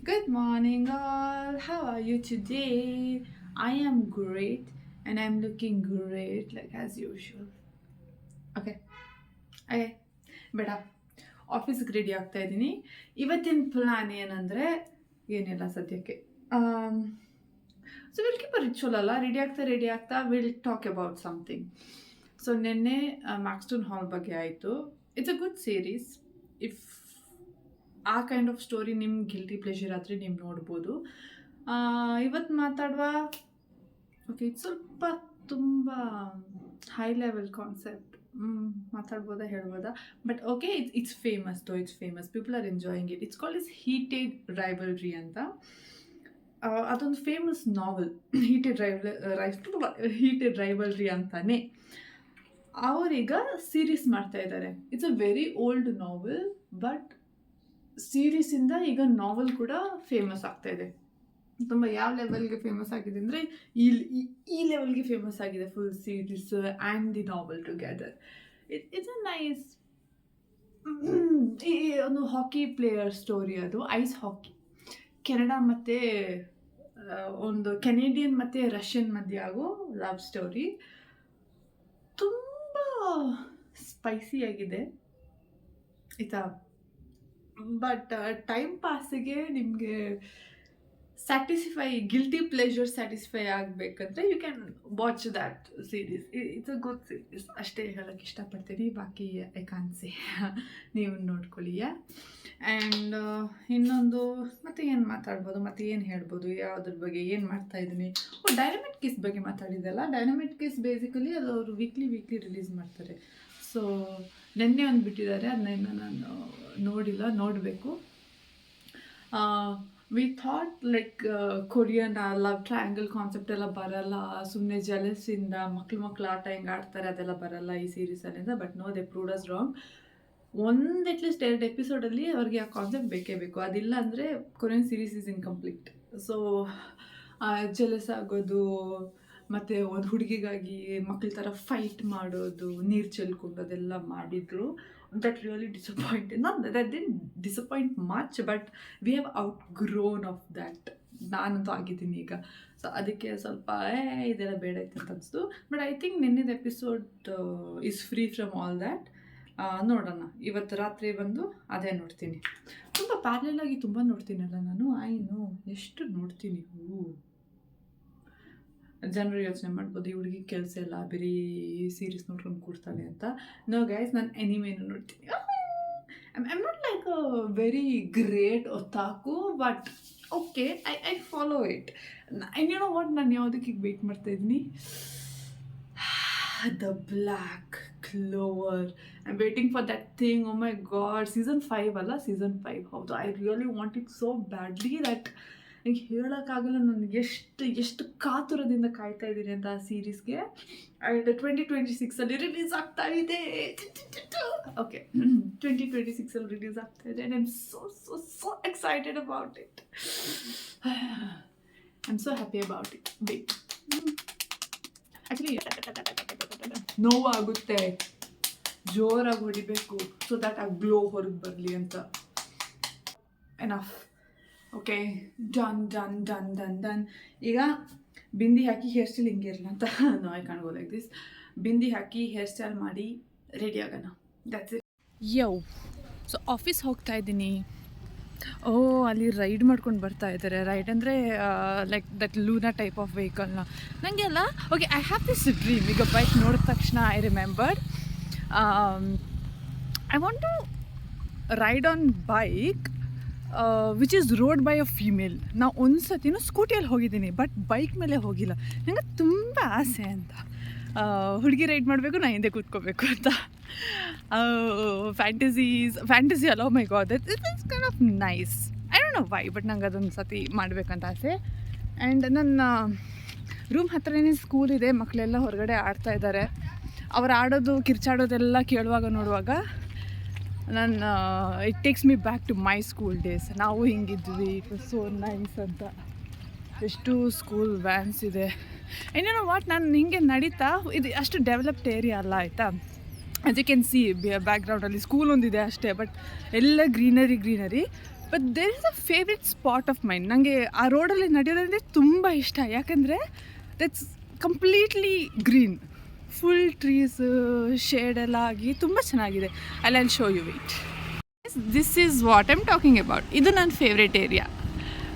Good morning, all. How are you today? I am great and I'm looking great, like as usual. Okay, okay, ಬೇಡ ಆಫೀಸ್ಗೆ ready ಆಗ್ತಾ ಇದ್ದೀನಿ. ಇವತ್ತಿನ plan ಏನಂದರೆ ಏನಿಲ್ಲ ಸದ್ಯಕ್ಕೆ. So will keep a ritual ಅಲ್ಲ, ರೆಡಿ ಆಗ್ತಾ will talk about something. So ನಿನ್ನೆ ಮ್ಯಾಕ್ಸ್ಟೋನ್ ಹಾಲ್ ಬಗ್ಗೆ ಆಯಿತು. It's a good series. If ಆ ಕೈಂಡ್ ಆಫ್ ಸ್ಟೋರಿ ನಿಮ್ಗೆ ಗಿಲ್ಟಿ ಪ್ಲೆಷರ್ ಆದರೆ ನೀವು ನೋಡ್ಬೋದು. ಇವತ್ತು ಮಾತಾಡುವ ಓಕೆ, ಇದು ಸ್ವಲ್ಪ ತುಂಬ ಹೈ ಲೆವೆಲ್ ಕಾನ್ಸೆಪ್ಟ್. ಮಾತಾಡ್ಬೋದಾ ಹೇಳ್ಬೋದಾ, but okay, it's famous. It's famous, people are enjoying it. It's called is heated rivalry ಅಂತ. ಅದೊಂದು ಫೇಮಸ್ ನಾವೆಲ್, ಹೀಟೆಡ್ ರೈವಲ್ರಿ ಅಂತಾನೆ. ಅವರೀಗ ಸೀರೀಸ್ ಮಾಡ್ತಾ ಇದ್ದಾರೆ. It's a very old novel, but ಸೀರೀಸಿಂದ ಈಗ ನಾವೆಲ್ ಕೂಡ ಫೇಮಸ್ ಆಗ್ತಾ ಇದೆ. ತುಂಬ ಯಾವ ಲೆವೆಲ್ಗೆ ಫೇಮಸ್ ಆಗಿದೆ ಅಂದರೆ ಈ ಲೆವೆಲ್ಗೆ ಫೇಮಸ್ ಆಗಿದೆ full series and the novel together. It's a nice. ಒಂದು ಹಾಕಿ ಪ್ಲೇಯರ್ ಸ್ಟೋರಿ ಅದು, ಐಸ್ ಹಾಕಿ. ಕೆನಡಾ ಮತ್ತು ಒಂದು ಕೆನೇಡಿಯನ್ ಮತ್ತು ರಷ್ಯನ್ ಮಧ್ಯೆ ಆಗೋ ಲವ್ ಸ್ಟೋರಿ. ತುಂಬ ಸ್ಪೈಸಿಯಾಗಿದೆ ಆಯಿತಾ. ಬಟ್ ಟೈಮ್ ಪಾಸಿಗೆ ನಿಮಗೆ ಗಿಲ್ಟಿ ಪ್ಲೆಷರ್ ಸ್ಯಾಟಿಸ್ಫೈ ಆಗಬೇಕಂದ್ರೆ you can watch that series. It's a good series ಅಷ್ಟೇ ಹೇಳೋಕ್ಕೆ ಇಷ್ಟಪಡ್ತೀನಿ. ಬಾಕಿ ಐ ಕಾನ್ ಸೇ, ನೀವು ನೋಡ್ಕೊಳ್ಳಿ. ಆ್ಯಂಡ್ ಇನ್ನೊಂದು ಮತ್ತೆ ಏನು ಮಾತಾಡ್ಬೋದು, ಮತ್ತೆ ಏನು ಹೇಳ್ಬೋದು, ಯಾವುದ್ರ ಬಗ್ಗೆ ಏನು ಮಾಡ್ತಾಯಿದ್ದೀನಿ. ಡೈನಮಿಕ್ ಕಿಸ್ ಬಗ್ಗೆ ಮಾತಾಡಿದ್ದಲ್ಲ. ಡೈನಮಿಕ್ ಕಿಸ್ ಬೇಸಿಕಲಿ ಅದು ಅವರು ವೀಕ್ಲಿ ರಿಲೀಸ್ ಮಾಡ್ತಾರೆ. ಸೊ ನೆನ್ನೆ ಒಂದು ಬಿಟ್ಟಿದ್ದಾರೆ, ಅದನ್ನ ನಾನು ನೋಡಿಲ್ಲ, ನೋಡಬೇಕು. We thought like Korean love triangle concept ಎಲ್ಲ ಬರಲ್ಲ, ಸುಮ್ಮನೆ ಜಲಸಿಂದ ಮಕ್ಳು ಆಟ ಹೆಂಗೆ ಆಡ್ತಾರೆ ಅದೆಲ್ಲ ಬರಲ್ಲ ಈ ಸೀರೀಸಲ್ಲಿಂದ. But no, they proved us wrong. At least 2 ಎಪಿಸೋಡಲ್ಲಿ ಅವ್ರಿಗೆ ಆ ಕಾನ್ಸೆಪ್ಟ್ ಬೇಕೇ ಬೇಕು. ಅದಿಲ್ಲ ಅಂದರೆ Korean series is incomplete. So jealous ಆಗೋದು, ಮತ್ತು ಒಂದು ಹುಡುಗಿಗಾಗಿ ಮಕ್ಳ ಥರ ಫೈಟ್ ಮಾಡೋದು, ನೀರು ಚೆಲ್ಕೊಂಡು ಅದೆಲ್ಲ ಮಾಡಿದ್ರು. That really disappointed. Not that didn't disappoint much, but we have outgrown of that. ನಾನಂತೂ ಆಗಿದ್ದೀನಿ ಈಗ. ಸೊ ಅದಕ್ಕೆ ಸ್ವಲ್ಪ ಇದೆಲ್ಲ ಬೇಡ ಇತ್ತು ಅಂತ ಅನಿಸ್ತು. ಬಟ್ ಐ ಥಿಂಕ್ ನಿನ್ನೆದು episode is free from all that. ನೋಡೋಣ, ಇವತ್ತು ರಾತ್ರಿ ಬಂದು ಅದೇ ನೋಡ್ತೀನಿ. ತುಂಬ ಪ್ಯಾರಲಾಗಿ ತುಂಬ ನೋಡ್ತೀನಲ್ಲ ನಾನು. ಎಷ್ಟು ನೋಡ್ತೀನಿ. ಜನರು ಯೋಚನೆ ಮಾಡ್ಬೋದು, ಈ ಹುಡುಗಿ ಕೆಲಸ ಎಲ್ಲ ಬರೀ ಸೀರೀಸ್ ನೋಡ್ಕೊಂಡು ಕೂಡ್ತಾಳೆ ಅಂತ. ನೋ ಗೈಸ್, ನಾನು ಎನಿಮೇನು ನೋಡ್ತೀನಿ. I not like a very great otaku, but okay, I follow it. ಏನೋ ವಾಟ್, ನಾನು ಯಾವುದಕ್ಕೆ ಈಗ ವೆಯ್ಟ್ ಮಾಡ್ತಾಯಿದ್ದೀನಿ, the Black Clover. I am waiting for that thing. Oh my god, season 5 ಅಲ್ಲ, ಸೀಸನ್ 5 ಹೌದು. I really want it so badly that ನನಗೆ ಹೇಳೋಕ್ಕಾಗಲ್ಲ. ನನಗೆ ಎಷ್ಟು ಕಾತುರದಿಂದ ಕಾಯ್ತಾ ಇದ್ದೀನಿ ಅಂತ ಆ ಸೀರೀಸ್ಗೆ. ಆ್ಯಂಡ್ 2026 ರಿಲೀಸ್ ಆಗ್ತಾ ಇದೆ. ಓಕೆ, 2026 ರಿಲೀಸ್ ಆಗ್ತಾ ಇದೆ. And I am so excited about it. I am so happy about it. Wait, actually ನೋವಾಗುತ್ತೆ, ಜೋರಾಗಿ ಹೊಡಿಬೇಕು ಸೊ ದ್ಯಾಟ್ ಆ ಗ್ಲೋ ಹೊರಗೆ ಬರಲಿ ಅಂತ. ಎನಫ್. Okay, done. ಈಗ ಬಿಂದಿ ಹಾಕಿ ಹೇರ್ ಸ್ಟೈಲ್ ಹಿಂಗೆ ಇರಲ್ಲ ಅಂತ I can't go like this. Bindi ಹಾಕಿ ಹೇರ್ ಸ್ಟೈಲ್ ಮಾಡಿ ರೆಡಿ ಆಗೋಣ. That's it. ಸೊ ಆಫೀಸ್ ಹೋಗ್ತಾ ಇದ್ದೀನಿ. ಅಲ್ಲಿ ರೈಡ್ ಮಾಡ್ಕೊಂಡು ಬರ್ತಾ ಇದ್ದಾರೆ. ರೈಡ್ ಅಂದರೆ like that Luna type of ವೆಹಿಕಲ್ನ. ನನಗೆ ಅಲ್ಲ, okay, I have this dream. ಈಗ ಬೈಕ್ ನೋಡಿದ ತಕ್ಷಣ I remember I want to ride on bike which is rode by a female. ನಾವು ಒಂದು ಸತಿನೂ ಸ್ಕೂಟಿಯಲ್ಲಿ ಹೋಗಿದ್ದೀನಿ, ಬಟ್ ಬೈಕ್ ಮೇಲೆ ಹೋಗಿಲ್ಲ. ನನಗೆ ತುಂಬ ಆಸೆ ಅಂತ. ಹುಡುಗಿ ರೈಡ್ ಮಾಡಬೇಕು, ನಾನು ಹಿಂದೆ ಕೂತ್ಕೋಬೇಕು ಅಂತ. ಫ್ಯಾಂಟಸಿ ಅಲ್ಲ. My god, that is kind of nice. I don't know why, but ನಂಗೆ ಅದೊಂದು ಸತಿ ಮಾಡಬೇಕಂತ ಆಸೆ. ಆ್ಯಂಡ್ ನನ್ನ ರೂಮ್ ಹತ್ರನೇ ಸ್ಕೂಲ್ ಇದೆ. ಮಕ್ಕಳೆಲ್ಲ ಹೊರಗಡೆ ಆಡ್ತಾ ಇದ್ದಾರೆ. ಅವ್ರು ಆಡೋದು, ಕಿರ್ಚಾಡೋದೆಲ್ಲ ಕೇಳುವಾಗ ನೋಡುವಾಗ ನಾನು it takes me back to my school days. ನಾವು ಹಿಂಗಿದ್ವಿ, ಇಟ್ ವಾಸ್ ಸೋ ನೈಸ್ ಅಂತ. ಎಷ್ಟು ಸ್ಕೂಲ್ ವ್ಯಾನ್ಸ್ ಇದೆ. ಏನೋ ವಾಟ್, ನಾನು ಹಿಂಗೆ ನಡೀತಾ, ಇದು ಅಷ್ಟು ಡೆವಲಪ್ಡ್ ಏರಿಯಾ ಅಲ್ಲ ಆಯಿತಾ. ಆ್ಯಸ್ ಯು ಕ್ಯಾನ್ ಸಿ ಬ್ಯಾಕ್ಗ್ರೌಂಡಲ್ಲಿ ಸ್ಕೂಲ್ ಒಂದಿದೆ ಅಷ್ಟೇ, ಬಟ್ ಎಲ್ಲ greenery. But there is a favourite spot of mind. ನನಗೆ ಆ ರೋಡಲ್ಲಿ ನಡೆಯೋದಂದರೆ ತುಂಬ ಇಷ್ಟ. ಯಾಕಂದರೆ that's completely green, full trees, shade ಎಲ್ಲ ಆಗಿ ತುಂಬ ಚೆನ್ನಾಗಿದೆ. I show you wait. This is what I'm talking about. ಇದು ನನ್ನ ಫೇವ್ರೆಟ್ ಏರಿಯಾ.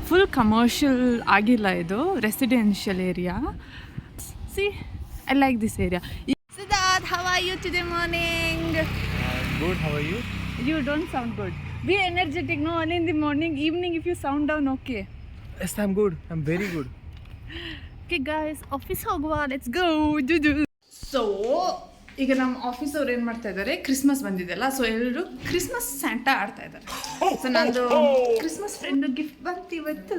ಫುಲ್ ಕಮರ್ಷಿಯಲ್ ಆಗಿಲ್ಲ, ಇದು residential area. See, I like this area. Siddharth, how are you today morning? Good, how are you? You don't sound good. Be energetic, no? Early in the morning, evening if you sound down, okay? Yes, I'm good. I'm very good. Okay guys, office ಹೋಗುವ, let's go. So ಈಗ ನಮ್ಮ office ಅವ್ರು ಏನು ಮಾಡ್ತಾ ಇದ್ದಾರೆ, Christmas ಬಂದಿದೆಯಲ್ಲ, so ಎಲ್ಲರೂ Christmas Santa ಆಡ್ತಾ ಇದ್ದಾರೆ. ಸೊ ನಂದು ಕ್ರಿಸ್ಮಸ್ ಫ್ರೆಂಡು ಗಿಫ್ಟ್ ಬಂತು ಇವತ್ತು.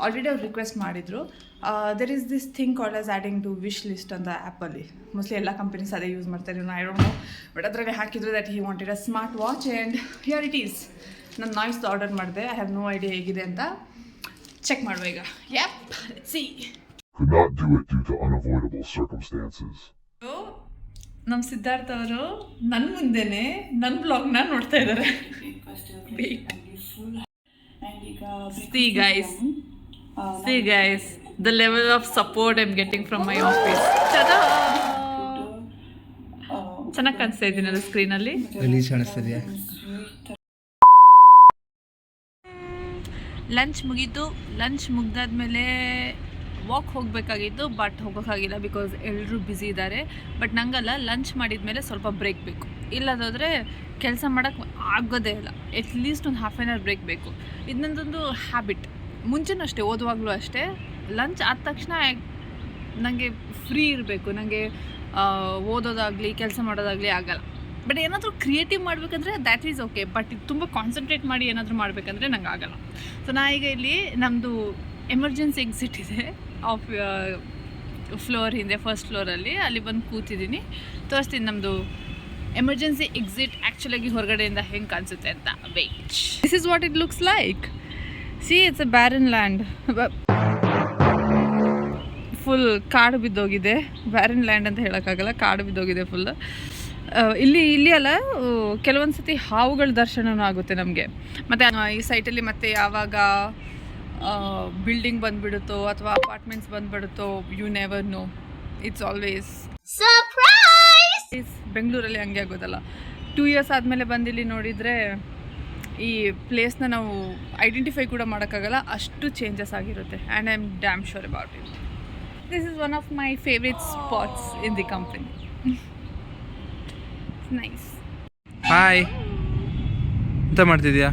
ಆಲ್ರೆಡಿ ಅವ್ರು ರಿಕ್ವೆಸ್ಟ್ ಮಾಡಿದರು. There is this thing called as adding to wish list ಅಂತ ಆ್ಯಪಲ್ಲಿ. ಮೋಸ್ಟ್ಲಿ ಎಲ್ಲ ಕಂಪನೀಸ್ ಅದೇ ಯೂಸ್ ಮಾಡ್ತಾರೆ, ಐ ಡೋಂಟ್ ನೋ. ಬಟ್ ಅದರಲ್ಲಿ ಹಾಕಿದ್ರು that he wanted a smart watch and here it is. ನಾನು ನಾಯ್ಸ್ದು ಆರ್ಡರ್ ಮಾಡಿದೆ. ಐ ಹ್ಯಾವ್ ನೋ ಐಡಿಯಾ ಹೇಗಿದೆ ಅಂತ. ಚೆಕ್ ಮಾಡುವ ಈಗ. ಯಪ್, C. Could not do it due to unavoidable circumstances. ನಮ್ಮ ಸಿದ್ಧಾರ್ಥ ಅವರು ನನ್ನ ಮುಂದೆನೆ ನನ್ನ ಬ್ಲಾಗ್ನ ನೋಡ್ತಾ ಇದ್ದಾರೆ. See guys, the level of support I'm getting from my office. ಚೆನ್ನಾಗಿ ಕಾಣಿಸ್ತಾ ಇದ್ದೀನಲ್ಲ ಸ್ಕ್ರೀನಲ್ಲಿ. Release ಕಾಣಿಸ್ತಿದೆಯಾ? ಲಂಚ್ ಮುಗೀತು. ಲಂಚ್ ಮುಗ್ದಾದ್ಮೇಲೆ ವಾಕ್ ಹೋಗಬೇಕಾಗಿತ್ತು, ಬಟ್ ಹೋಗೋಕ್ಕಾಗಿಲ್ಲ ಬಿಕಾಸ್ ಎಲ್ಲರೂ ಬ್ಯುಸಿ ಇದ್ದಾರೆ. ಬಟ್ ನಂಗಲ್ಲ, ಲಂಚ್ ಮಾಡಿದ್ಮೇಲೆ ಸ್ವಲ್ಪ ಬ್ರೇಕ್ ಬೇಕು. ಇಲ್ಲದಾದರೆ ಕೆಲಸ ಮಾಡೋಕ್ಕೆ ಆಗೋದೇ ಇಲ್ಲ. ಅಟ್ಲೀಸ್ಟ್ ಒಂದು ಹಾಫ್ ಆನ್ ಅವರ್ ಬ್ರೇಕ್ ಬೇಕು. ಇದು ನನ್ನದೊಂದು ಹ್ಯಾಬಿಟ್. ಮುಂಚೆನೂ ಅಷ್ಟೇ, ಓದುವಾಗಲೂ ಅಷ್ಟೇ. ಲಂಚ್ ಆದ ತಕ್ಷಣ ನನಗೆ ಫ್ರೀ ಇರಬೇಕು. ನನಗೆ ಓದೋದಾಗಲಿ ಕೆಲಸ ಮಾಡೋದಾಗಲಿ ಆಗಲ್ಲ. ಬಟ್ ಏನಾದರೂ ಕ್ರಿಯೇಟಿವ್ ಮಾಡಬೇಕಂದ್ರೆ ದ್ಯಾಟ್ ಈಸ್ ಓಕೆ. ಬಟ್ ಇದು ತುಂಬ ಕಾನ್ಸಂಟ್ರೇಟ್ ಮಾಡಿ ಏನಾದರೂ ಮಾಡಬೇಕಂದ್ರೆ ನಂಗೆ ಆಗಲ್ಲ. ಸೊ ನಾ ಈಗ ಇಲ್ಲಿ ನಮ್ಮದು ಎಮರ್ಜೆನ್ಸಿ ಎಕ್ಸಿಟ್ ಇದೆ ಆಫ್ ಫ್ಲೋರ್ ಹಿಂದೆ, ಫಸ್ಟ್ ಫ್ಲೋರಲ್ಲಿ. ಅಲ್ಲಿ ಬಂದು ಕೂತಿದ್ದೀನಿ. ತೋರಿಸ್ತೀನಿ ನಮ್ಮದು ಎಮರ್ಜೆನ್ಸಿ ಎಕ್ಸಿಟ್ ಆ್ಯಕ್ಚುಲಾಗಿ ಹೊರಗಡೆಯಿಂದ ಹೆಂಗೆ ಕಾಣಿಸುತ್ತೆ ಅಂತ. Wait, this is what it looks like. See, it's a barren land. Full ಕಾಡು ಬಿದ್ದೋಗಿದೆ. ಬ್ಯಾರನ್ ಲ್ಯಾಂಡ್ ಅಂತ ಹೇಳೋಕ್ಕಾಗಲ್ಲ, ಕಾಡು ಬಿದ್ದೋಗಿದೆ ಫುಲ್. ಇಲ್ಲಿ ಅಲ್ಲ, ಕೆಲವೊಂದು ಸತಿ ಹಾವುಗಳ ದರ್ಶನವೂ ಆಗುತ್ತೆ ನಮಗೆ. ಮತ್ತು ಈ ಸೈಟಲ್ಲಿ ಮತ್ತೆ ಯಾವಾಗ ಬಿಲ್ಡಿಂಗ್ ಬಂದುಬಿಡುತ್ತೋ ಅಥವಾ ಅಪಾರ್ಟ್ಮೆಂಟ್ಸ್ ಬಂದುಬಿಡುತ್ತೋ, you never know. It's always surprise. ಬೆಂಗಳೂರಲ್ಲಿ ಹಂಗೆ ಆಗೋದಲ್ಲ. 2 years ಆದಮೇಲೆ ಬಂದಿಲ್ಲಿ ನೋಡಿದರೆ ಈ ಪ್ಲೇಸ್ನ ನಾವು ಐಡೆಂಟಿಫೈ ಕೂಡ ಮಾಡೋಕ್ಕಾಗಲ್ಲ, ಅಷ್ಟು ಚೇಂಜಸ್ ಆಗಿರುತ್ತೆ. And I am damn sure about it. This is one of my favourite spots in the company. Nice. Hi, ಎಂತ ಮಾಡ್ತಿದ್ಯಾ?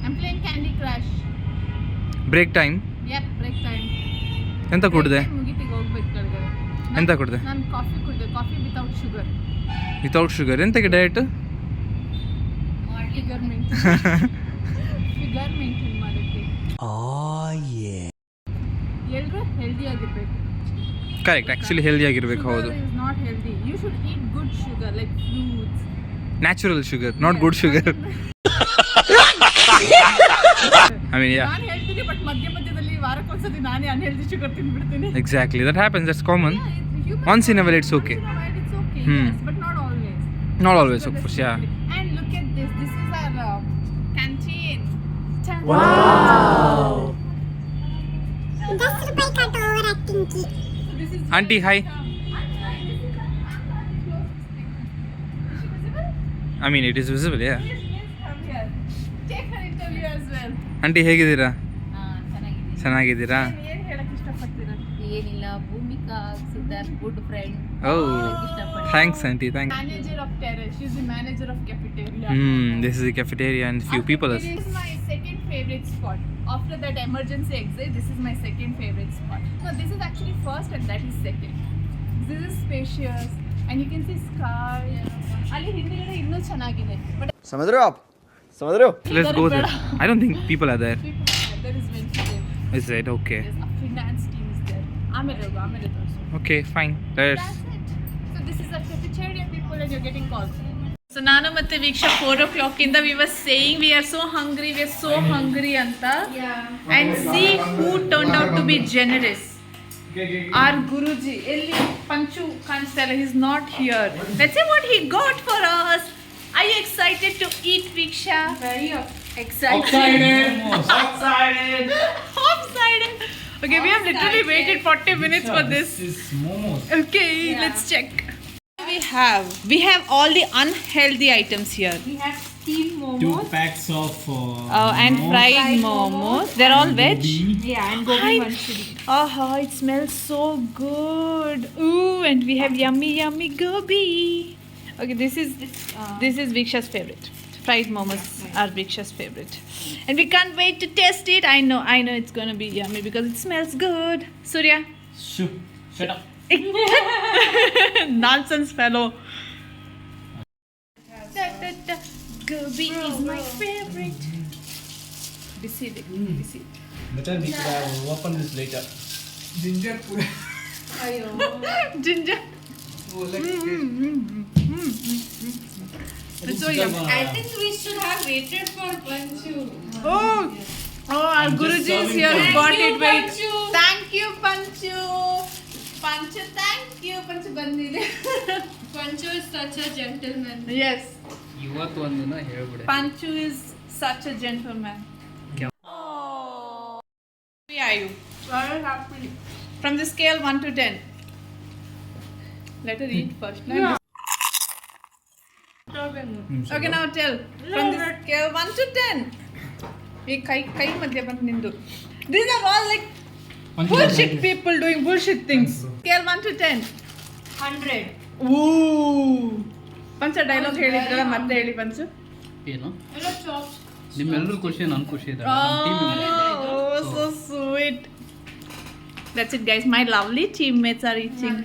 I'm playing Candy Crush. Break time? Yep, break time. ಎಂತ ಕುಡ್ದೆ? ಮುಗಿತಿಗೆ ಹೋಗ್ಬೇಕು ಕೆಳಗಡೆ. ಎಂತ ಕುಡ್ದೆ? ನಾನು ಕಾಫಿ ಕುಡ್ದೆ. Coffee without sugar. Without sugar? ಎಂತಕ್ಕೆ diet? Figure maintain. Figure maintain ಮಾಡೋಕ್ಕೆ. ಎಲ್ಲರೂ ಹೆಲ್ದಿ ಆಗಿರಬೇಕು. ಕರೆಕ್ಟ್, ಆ್ಯಕ್ಚುಲಿ ಹೆಲ್ದಿ ಆಗಿರ್ಬೇಕು. ಹೌದು. Sugar is not healthy. You should eat good sugar like fruits. Natural sugar, not good sugar. I mean, yeah. ನಾನು ಹೇಳ್ತೀನಿ, but ಮಧ್ಯದಲ್ಲಿ ವಾರಕ್ಕೊಂದ್ಸತಿ ನಾನೇ ಅನ್ಹೆಲ್ದಿ ಶುಗರ್ ತಿಂದ್ಬಿಡ್ತೀನಿ. Exactly, that happens. That's common. Once in a while, it's okay. It's okay, yes, but not always. Not always, of course, yeah. And look at this. This is our canteen. Wow! Auntie, hi. I mean, it is visible, yeah. Yes, come here. Take her interview as well. Aunty ಹೇಗಿದ್ದೀರಾ? ಚೆನ್ನಾಗಿದ್ದೀನಿ. ಚೆನ್ನಾಗಿದ್ದೀರಾ? ಏನು ಹೇಳಕ್ಕೆ ಇಷ್ಟಪಡ್ತೀರಾ? ಏನಿಲ್ಲ, Bhoomika Siddharth good friend. Oh, thanks aunty, thanks. Manager of terrace. She's the manager of cafeteria. This is the cafeteria and few people. This is my second favorite spot. After that emergency exit, this is my second favorite spot. No, this is actually first and that is second. This is spacious and you can see sky. Ali ಹಿಂದೆಗಡೆ ಇನ್ನೂ ಚೆನ್ನಾಗಿದೆ. But समझ रहे हो आप? समझ रहे हो? Let's go there. I don't think people are there. there is venture. Is it okay? Yes, a finance team is there. ಆಮೇಲೆ ತೋರಿಸು. Okay, fine. Let's. That's it. So this is a cafeteria people and you're getting calls. So ನಾನು ಮತ್ತೆ Veeksha 4 o'clock ಇಂದ we were saying we are so hungry ಅಂತ. Yeah. And see who turned out to be generous. Our Guruji. ಎಲ್ಲಿ ಪಂಚು ಕಾಣಿಸ್ತಾ ಇಲ್ಲ, he's not here. Let's see what he got for us. Are you excited to eat, Viksha? Very. Excited. Okay, we have literally waited 40 minutes for this. Okay, let's check. We have all the unhealthy items here. We have steamed 2 momos. packs of And momos, fried momos. They're all veg. gobi. Yeah, and gobi manchuri. It smells so good. Ooh, and we have yummy gobi. Okay, this is Viksha's favorite. Fried momos are Viksha's favorite. And we can't wait to test it. I know it's gonna be yummy because it smells good. Surya. Shut up. Nonsense fellow. Gobi is my favorite. Busy. Better we could have opened this later. Ginger. It's so yummy. I think we should have waited for Panchu. Oh, our Guruji is here. Who got it? Wait. Panchu. Thank you, Panchu. Thank you, Panchu bandile. Panchu is such a gentleman. Yes, ಇವತ್ತು ಒಂದಿನ ಹೇಳ್ಬಿಡೆ Panchu is such a gentleman. Oh, happy are you? Very happy. From the scale 1 to 10. Let her eat first. Okay, now tell. From the scale 1 to 10. Hey, kai madhya bant nindu. These are all like bullshit people doing bullshit things. Scale 1 to 10. 100. Ooh. ಪಂಚ dialogue ಹೇಳಿದ್ರಲ್ಲ ಮತ್ತೆ ಹೇಳಿ ಪಂಚು. ಏನು Hello, chops. ನಿಮ್ಮೆಲ್ಲರೂ ಖುಷಿ ನಾನು ಖುಷಿ ಇದೆ Oh, so sweet. That's it, guys. My lovely teammates are eating.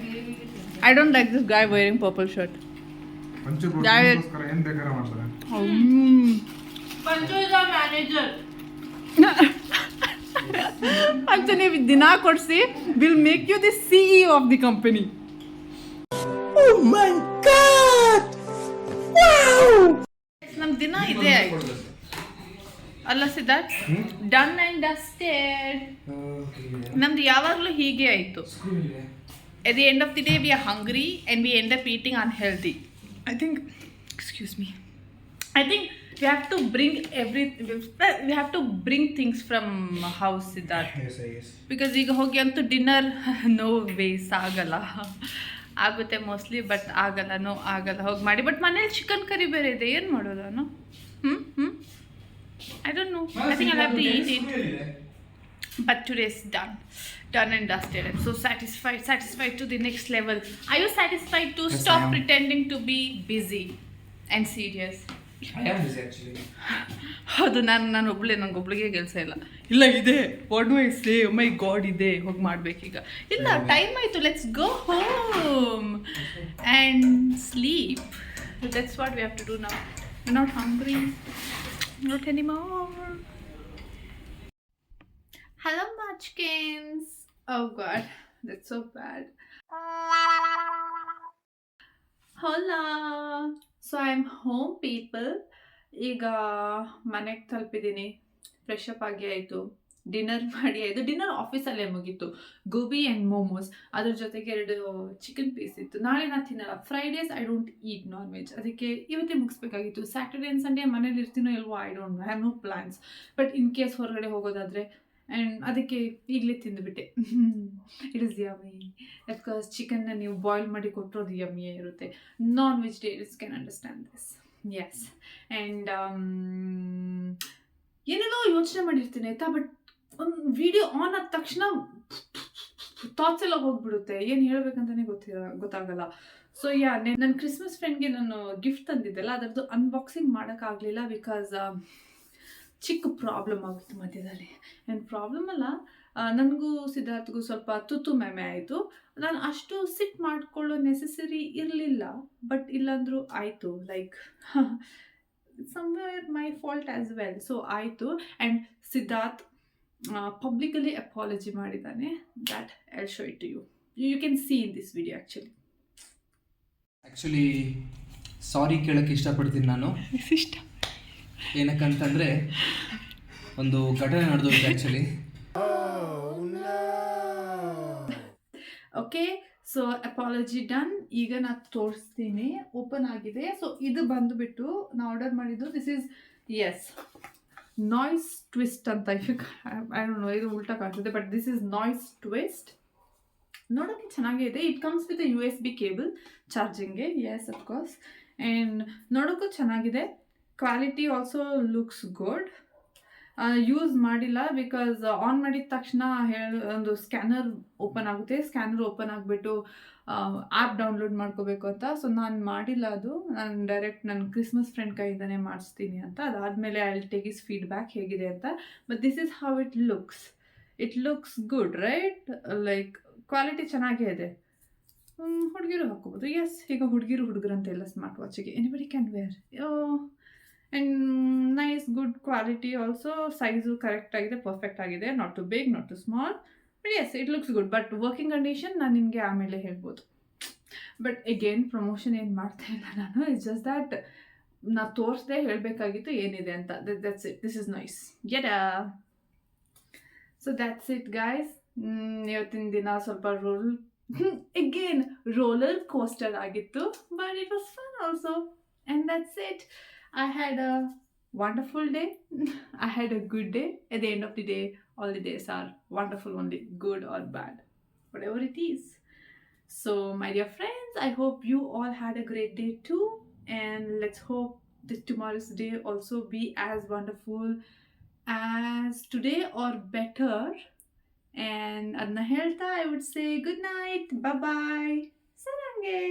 I don't like this guy wearing purple shirt. ಏನ್ ಬೇಕಾದ್ರೆ ಮಾಡ್ತಾರೆ. Panchu is our manager. ಅಂತ ನೀವು ದಿನ ಕೊಡಿಸಿ will make you the CEO of the company. ನಮ್ ದಿನ ಇದೆ ಆಯ್ತು ಅಲ್ಲ ಸಿದ್ಧಾರ್ಥ್. Done and dusted. ನಮ್ದು ಯಾವಾಗಲೂ ಹೀಗೆ ಆಯಿತು. At the end of the day, we are hungry and we end up eating unhealthy. I think we have to bring things from house, Siddharth. Yes. Because ಈಗ ಹೋಗಿ ಅಂತೂ ಡಿನ್ನರ್ ನೋ ವೇಸ್ ಆಗಲ್ಲ. ಆಗುತ್ತೆ mostly, but ಆಗಲ್ಲ ಹೋಗಿ ಮಾಡಿ. But ಮನೇಲಿ chicken curry ಬೇರೆ ಇದೆ, ಏನು ಮಾಡೋದು ನಾನು? I don't know. I think I'll have to eat it. But today's done and dusted. I'm so satisfied to the next level. Are you satisfied to stop pretending to be busy and serious? I am busy actually. ಹೌದು, ನಾನು ನನಗೊಬ್ಳಿಗೆ ಕೆಲಸ ಇಲ್ಲ ಇದೆ. What do I say? Oh my god, ಇದೆ ಹೋಗಿ ಮಾಡ್ಬೇಕೀಗ. ಇಲ್ಲ, time ಆಯಿತು. Let's go home and sleep. That's what we have to do now. We're not hungry. Not anymore. Hello, Munchkins. Oh God, that's so bad. Hola. So I'm home, people. ಈಗ ಮನೆಗೆ ತಲುಪಿದ್ದೀನಿ. Fresh up ಆಗಿ ಆಯಿತು, dinner ಮಾಡಿ ಆಯಿತು. Dinner ಆಫೀಸಲ್ಲೇ ಮುಗೀತು. Gobi and momos, ಅದ್ರ ಜೊತೆಗೆ 2 chicken piece ಇತ್ತು. ನಾಳೆ ನಾನು ತಿನ್ನಲ್ಲ. Fridays I don't eat non veg. ಅದಕ್ಕೆ ಇವತ್ತೇ ಮುಗಿಸ್ಬೇಕಾಗಿತ್ತು. ಸ್ಯಾಟರ್ಡೇ ಆ್ಯಂಡ್ ಸಂಡೇ ಮನೇಲಿ ಇರ್ತೀನೋ ಇಲ್ವೋ I don't know. I have no plans. But in case ಹೊರಗಡೆ ಹೋಗೋದಾದರೆ ಆ್ಯಂಡ್ ಅದಕ್ಕೆ ಈಗಲೇ ತಿಂದುಬಿಟ್ಟೆ. It is yummy. ಅಫ್ಕೋರ್ಸ್ ಚಿಕನ್ನ ನೀವು ಬಾಯ್ಲ್ ಮಾಡಿ ಕೊಟ್ಟರು ಅದು ಯಮ್ಮಿಯೇ ಇರುತ್ತೆ. Non vegetarians can understand this. Yes. And ಏನೇನೋ ಯೋಚನೆ ಮಾಡಿರ್ತೀನಿ ಆಯಿತಾ. ಬಟ್ ಒಂದು ವಿಡಿಯೋ ಆನ್ ಆದ ತಕ್ಷಣ ಥಾಟ್ಸ್ ಎಲ್ಲ ಹೋಗ್ಬಿಡುತ್ತೆ. ಏನು ಹೇಳ್ಬೇಕಂತಲೇ ಗೊತ್ತಾಗಲ್ಲ. ಸೊ ನನ್ನ ಕ್ರಿಸ್ಮಸ್ ಫ್ರೆಂಡ್ಗೆ ನಾನು ಗಿಫ್ಟ್ ತಂದಿದ್ದೆಲ್ಲ, ಅದರದ್ದು ಅನ್ಬಾಕ್ಸಿಂಗ್ ಮಾಡೋಕ್ಕಾಗಲಿಲ್ಲ. ಬಿಕಾಸ್ ಚಿಕ್ಕ ಪ್ರಾಬ್ಲಮ್ ಆಗುತ್ತೆ ಮಧ್ಯದಲ್ಲಿ. ಆ್ಯಂಡ್ ಪ್ರಾಬ್ಲಮ್ ಅಲ್ಲ, ನನಗೂ ಸಿದ್ಧಾರ್ಥಗೂ ಸ್ವಲ್ಪ ತುತ್ತು ಮೆಮೆ ಆಯಿತು. ನಾನು ಅಷ್ಟು ಸಿಟ್ ಮಾಡಿಕೊಳ್ಳೋ ನೆಸೆಸರಿ ಇರಲಿಲ್ಲ. ಬಟ್ ಇಲ್ಲಾಂದ್ರೂ ಆಯಿತು. Like somewhere my fault as well. So ಆಯಿತು. ಆ್ಯಂಡ್ ಸಿದ್ಧಾರ್ಥ್ ಪಬ್ಲಿಕಲಿ ಅಪಾಲಜಿ ಮಾಡಿದ್ದಾನೆ. That I'll show it to you. You can see in this video actually. Sorry ಕೇಳೋಕ್ಕೆ ಇಷ್ಟಪಡ್ತೀನಿ ನಾನು. ಏನಕ್ಕಂತಂದರೆ ಒಂದು ಘಟನೆ ನಡೆದೋಯ್ತು actually. Okay, so apology done. ಈಗ ನಾನು ತೋರಿಸ್ತೀನಿ. ಓಪನ್ ಆಗಿದೆ. ಸೊ ಇದು ಬಂದುಬಿಟ್ಟು ನಾನು ಆರ್ಡರ್ ಮಾಡಿದ್ದು. ದಿಸ್ ಈಸ್ ನಾಯ್ಸ್ ಟ್ವಿಸ್ಟ್ ಅಂತ ಐ ಡೋಂಟ್ ನೋ, ಇದು ಉಲ್ಟಾ ಕಾಣ್ತಿದೆ, but this is nice twist. ನೋಡೋಕ್ಕೆ ಚೆನ್ನಾಗಿದೆ. It comes with USB cable ಚಾರ್ಜಿಂಗ್ಗೆ, ಎಸ್ ಅಫ್ಕೋರ್ಸ್. ಆ್ಯಂಡ್ ನೋಡೋಕ್ಕೂ ಚೆನ್ನಾಗಿದೆ. Quality also looks good. Use ಮಾಡಿಲ್ಲ ಬಿಕಾಸ್ ಆನ್ ಮಾಡಿದ ತಕ್ಷಣ ಒಂದು ಸ್ಕ್ಯಾನರ್ ಓಪನ್ ಆಗುತ್ತೆ. ಸ್ಕ್ಯಾನರ್ ಓಪನ್ ಆಗಿಬಿಟ್ಟು ಆ್ಯಪ್ ಡೌನ್ಲೋಡ್ ಮಾಡ್ಕೋಬೇಕು ಅಂತ. ಸೊ ನಾನು ಮಾಡಿಲ್ಲ ಅದು. ನಾನು ಡೈರೆಕ್ಟ್ ನನ್ನ ಕ್ರಿಸ್ಮಸ್ ಫ್ರೆಂಡ್ ಕೈಯಿಂದನೇ ಮಾಡಿಸ್ತೀನಿ ಅಂತ. ಅದಾದಮೇಲೆ I will take is feedback ಹೇಗಿದೆ ಅಂತ. But this is how it looks. It looks good, right? Like quality ಚೆನ್ನಾಗೇ ಇದೆ. ಹುಡುಗಿರು ಹಾಕೋಬೋದು. ಎಸ್, ಈಗ ಹುಡುಗರು ಅಂತೆಲ್ಲ ಸ್ಮಾರ್ಟ್ ವಾಚಿಗೆ anybody can wear. And nice good quality also. Size correct ಆಗಿದೆ, ಪರ್ಫೆಕ್ಟ್ ಆಗಿದೆ. Not too big, not too small, but yes it looks good. But working condition ನಾನು ನಿಮಗೆ ಆಮೇಲೆ ಹೇಳ್ಬೋದು. ಬಟ್ ಎಗೇನ್ ಪ್ರಮೋಷನ್ ಏನು ಮಾಡ್ತಾ ಇಲ್ಲ ನಾನು. ಇಟ್ಸ್ ಜಸ್ಟ್ ದ್ಯಾಟ್ ನಾನು ತೋರಿಸ್ದೆ ಹೇಳಬೇಕಾಗಿತ್ತು ಏನಿದೆ ಅಂತ. That's it. This is nice. So that's it guys. ಇವತ್ತಿನ ದಿನ ಸ್ವಲ್ಪ ರೋಲರ್ ಕೋಸ್ಟರ್ ಆಗಿತ್ತು, but it was fun also. And that's it. I had a wonderful day. I had a good day. At the end of the day, all the days are wonderful only, good or bad, whatever it is. So, my dear friends, I hope you all had a great day too. And let's hope that tomorrow's day also be as wonderful as today or better. And adna helta, I would say good night, bye bye, sarange.